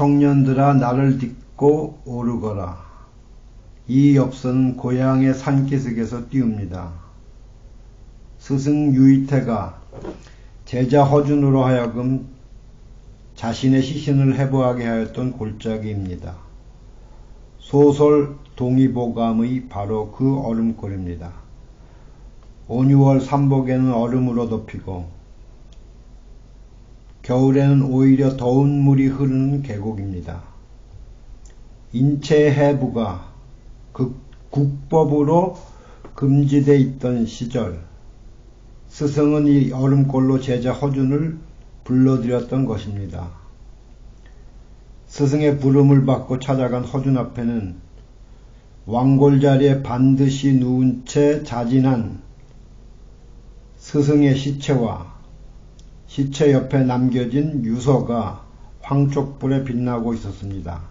청년들아 나를 딛고 오르거라. 이 엽서는 고향의 산기슭에서 띄웁니다. 스승 유이태가 제자 허준으로 하여금 자신의 시신을 해부하게 하였던 골짜기입니다. 소설 동의보감의 바로 그 얼음골입니다. 5, 6월 삼복에는 얼음으로 덮이고 겨울에는 오히려 더운 물이 흐르는 계곡입니다. 인체 해부가 국법으로 금지되어 있던 시절 스승은 이 얼음골로 제자 허준을 불러들였던 것입니다. 스승의 부름을 받고 찾아간 허준 앞에는 왕골자리에 반드시 누운 채 자진한 스승의 시체와 시체 옆에 남겨진 유서가 황촉불에 빛나고 있었습니다.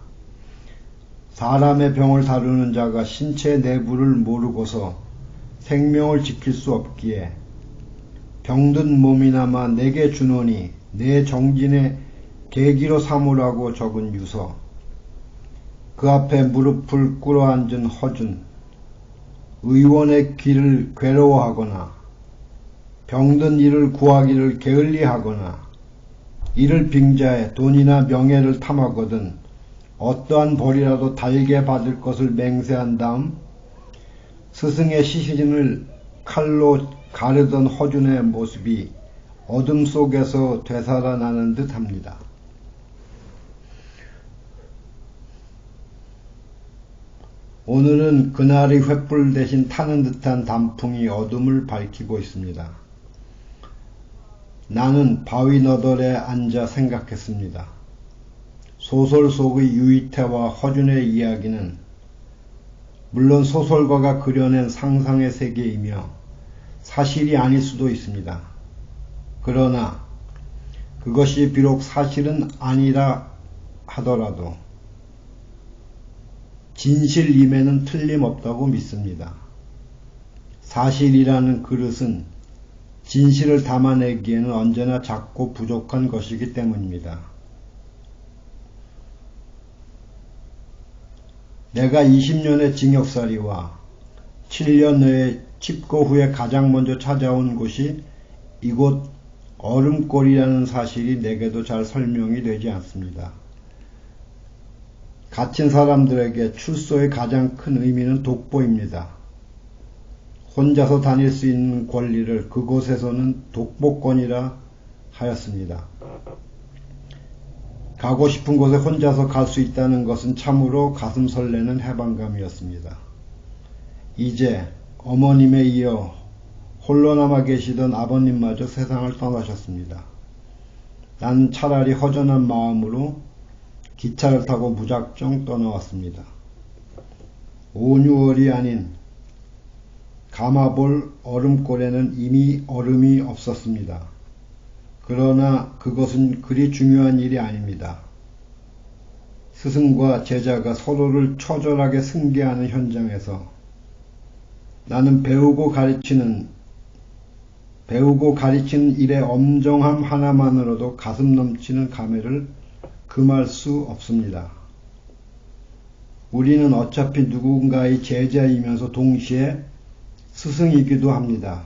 사람의 병을 다루는 자가 신체 내부를 모르고서 생명을 지킬 수 없기에 병든 몸이나마 내게 주노니 내 정진의 계기로 삼으라고 적은 유서. 그 앞에 무릎을 꿇어앉은 허준. 의원의 길을 괴로워하거나 병든 이를 구하기를 게을리하거나 이를 빙자해 돈이나 명예를 탐하거든 어떠한 벌이라도 달게 받을 것을 맹세한 다음 스승의 시신을 칼로 가르던 허준의 모습이 어둠 속에서 되살아나는 듯 합니다. 오늘은 그날의 횃불 대신 타는 듯한 단풍이 어둠을 밝히고 있습니다. 나는 바위 너덜에 앉아 생각했습니다. 소설 속의 유이태와 허준의 이야기는 물론 소설가가 그려낸 상상의 세계이며 사실이 아닐 수도 있습니다. 그러나 그것이 비록 사실은 아니라 하더라도 진실임에는 틀림없다고 믿습니다. 사실이라는 그릇은 진실을 담아내기에는 언제나 작고 부족한 것이기 때문입니다. 내가 20년의 징역살이와 7년의 칩거 후에 가장 먼저 찾아온 곳이 이곳 얼음골이라는 사실이 내게도 잘 설명이 되지 않습니다. 갇힌 사람들에게 출소의 가장 큰 의미는 독보입니다. 혼자서 다닐 수 있는 권리를 그곳에서는 독보권이라 하였습니다. 가고 싶은 곳에 혼자서 갈 수 있다는 것은 참으로 가슴 설레는 해방감이었습니다. 이제 어머님에 이어 홀로 남아 계시던 아버님마저 세상을 떠나셨습니다. 난 차라리 허전한 마음으로 기차를 타고 무작정 떠나왔습니다. 5, 6월이 아닌 가마볼 얼음골에는 이미 얼음이 없었습니다. 그러나 그것은 그리 중요한 일이 아닙니다. 스승과 제자가 서로를 처절하게 승계하는 현장에서 나는 배우고 가르치는 일의 엄정함 하나만으로도 가슴 넘치는 감회를 금할 수 없습니다. 우리는 어차피 누군가의 제자이면서 동시에 스승이기도 합니다.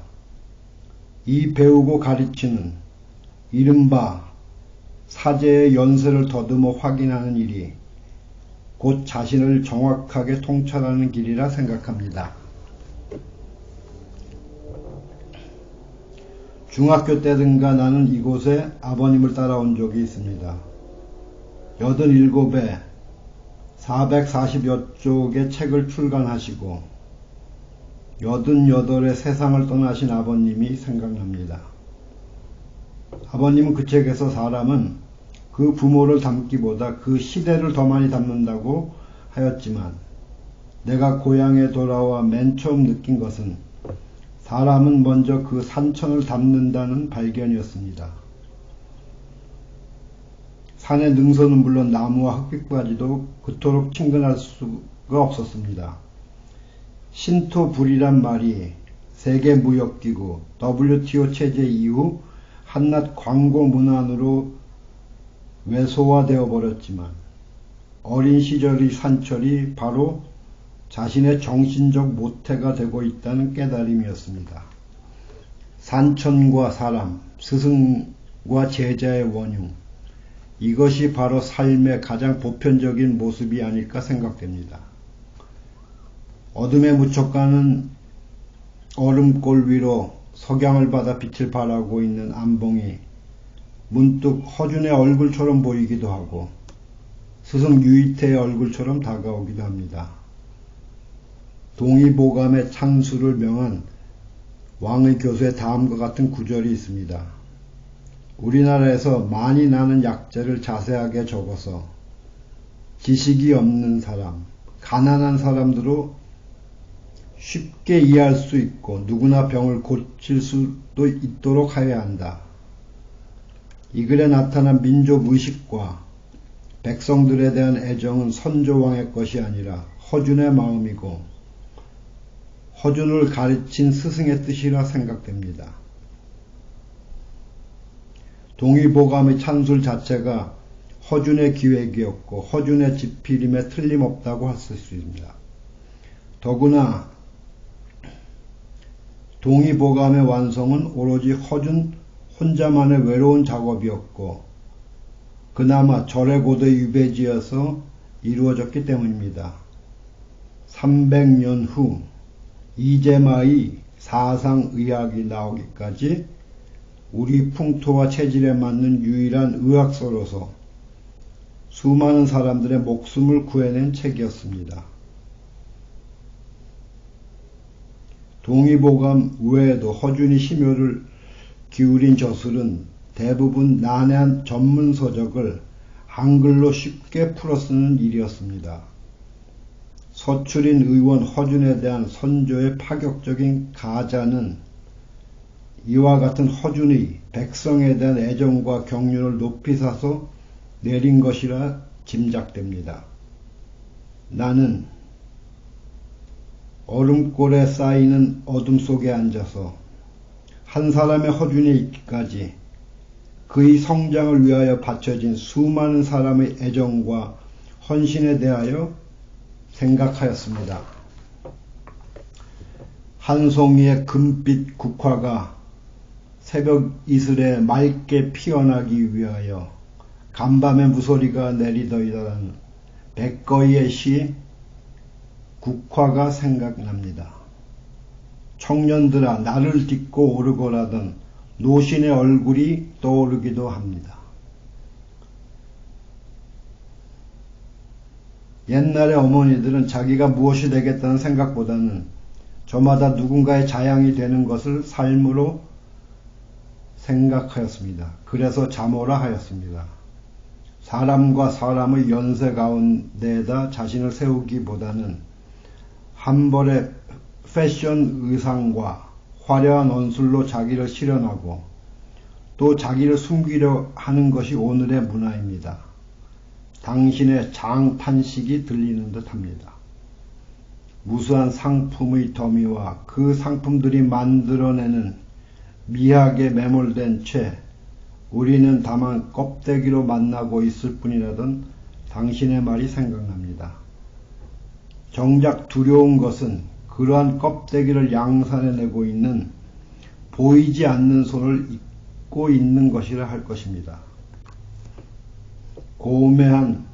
이 배우고 가르치는 이른바 사제의 연세를 더듬어 확인하는 일이 곧 자신을 정확하게 통찰하는 길이라 생각합니다. 중학교 때든가 나는 이곳에 아버님을 따라온 적이 있습니다. 87에 440여 쪽의 책을 출간하시고 88에 세상을 떠나신 아버님이 생각납니다. 아버님은 그 책에서 사람은 그 부모를 닮기보다 그 시대를 더 많이 닮는다고 하였지만 내가 고향에 돌아와 맨 처음 느낀 것은 사람은 먼저 그 산천을 닮는다는 발견이었습니다. 산의 능선은 물론 나무와 흙빛까지도 그토록 친근할 수가 없었습니다. 신토불이란 말이 세계무역기구 WTO 체제 이후 한낱 광고 문안으로 외소화되어 버렸지만 어린 시절의 산철이 바로 자신의 정신적 모태가 되고 있다는 깨달음이었습니다. 산천과 사람, 스승과 제자의 원흉, 이것이 바로 삶의 가장 보편적인 모습이 아닐까 생각됩니다. 어둠에 묻혀가는 얼음골 위로 석양을 받아 빛을 발하고 있는 안봉이 문득 허준의 얼굴처럼 보이기도 하고 스승 유이태의 얼굴처럼 다가오기도 합니다. 동의보감의 찬수를 명한 왕의 교수에 다음과 같은 구절이 있습니다. 우리나라에서 많이 나는 약재를 자세하게 적어서 지식이 없는 사람, 가난한 사람들로 쉽게 이해할 수 있고 누구나 병을 고칠 수도 있도록 하여야 한다. 이 글에 나타난 민족의식과 백성들에 대한 애정은 선조왕의 것이 아니라 허준의 마음이고 허준을 가르친 스승의 뜻이라 생각됩니다. 동의보감의 찬술 자체가 허준의 기획이었고 허준의 집필임에 틀림없다고 할 수 있습니다. 더구나 동의보감의 완성은 오로지 허준 혼자만의 외로운 작업이었고 그나마 절의 고대 유배지여서 이루어졌기 때문입니다. 300년 후 이재마의 사상의학이 나오기까지 우리 풍토와 체질에 맞는 유일한 의학서로서 수많은 사람들의 목숨을 구해낸 책이었습니다. 동의보감 외에도 허준이 심혈을 기울인 저술은 대부분 난해한 전문서적을 한글로 쉽게 풀어쓰는 일이었습니다. 서출인 의원 허준에 대한 선조의 파격적인 가자는 이와 같은 허준의 백성에 대한 애정과 경륜을 높이 사서 내린 것이라 짐작됩니다. 나는 얼음골에 쌓이는 어둠 속에 앉아서 한 사람의 허준에 있기까지 그의 성장을 위하여 바쳐진 수많은 사람의 애정과 헌신에 대하여 생각하였습니다. 한 송이의 금빛 국화가 새벽 이슬에 맑게 피어나기 위하여 간밤에 무소리가 내리더이다라는 백거이의 시 국화가 생각납니다. 청년들아 나를 딛고 오르거라던 노신의 얼굴이 떠오르기도 합니다. 옛날의 어머니들은 자기가 무엇이 되겠다는 생각보다는 저마다 누군가의 자양이 되는 것을 삶으로 생각하였습니다. 그래서 자모라 하였습니다. 사람과 사람의 연세 가운데에다 자신을 세우기보다는 한 벌의 패션 의상과 화려한 언술로 자기를 실현하고 또 자기를 숨기려 하는 것이 오늘의 문화입니다. 당신의 장탄식이 들리는 듯 합니다. 무수한 상품의 더미와 그 상품들이 만들어내는 미학에 매몰된 채 우리는 다만 껍데기로 만나고 있을 뿐이라던 당신의 말이 생각납니다. 정작 두려운 것은 그러한 껍데기를 양산해내고 있는 보이지 않는 손을 잇고 있는 것이라 할 것입니다. 고매한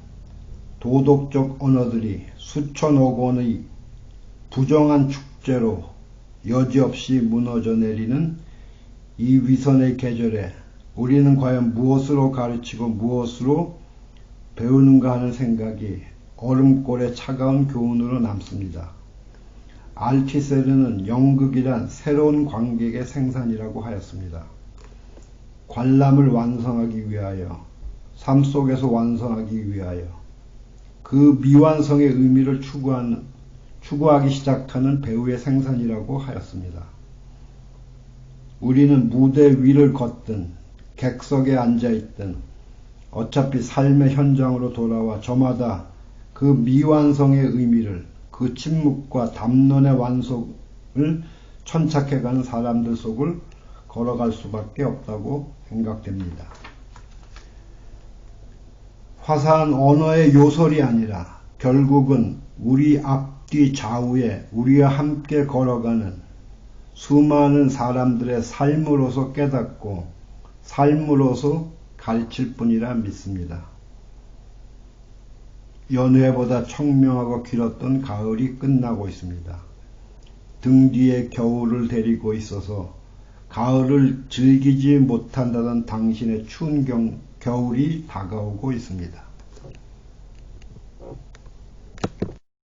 도덕적 언어들이 수천억 원의 부정한 축제로 여지없이 무너져 내리는 이 위선의 계절에 우리는 과연 무엇으로 가르치고 무엇으로 배우는가 하는 생각이 얼음골의 차가운 교훈으로 남습니다. 알티세르는 연극이란 새로운 관객의 생산이라고 하였습니다. 관람을 완성하기 위하여, 삶 속에서 완성하기 위하여 그 미완성의 의미를 추구하기 시작하는 배우의 생산이라고 하였습니다. 우리는 무대 위를 걷든 객석에 앉아있든 어차피 삶의 현장으로 돌아와 저마다 그 미완성의 의미를, 그 침묵과 담론의 완성을 천착해가는 사람들 속을 걸어갈 수밖에 없다고 생각됩니다. 화사한 언어의 요설이 아니라 결국은 우리 앞뒤 좌우에 우리와 함께 걸어가는 수많은 사람들의 삶으로서 깨닫고 삶으로서 가르칠 뿐이라 믿습니다. 연회보다 청명하고 길었던 가을이 끝나고 있습니다. 등 뒤에 겨울을 데리고 있어서 가을을 즐기지 못한다던 당신의 추운 겨울이 다가오고 있습니다.